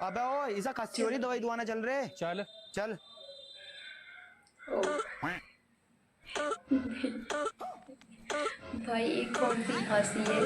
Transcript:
अबे ओ इसा खांसी हो रही, दवाई दुआना चल रहे। चल। चल। ओ भाई ये कौन सी खांसी है?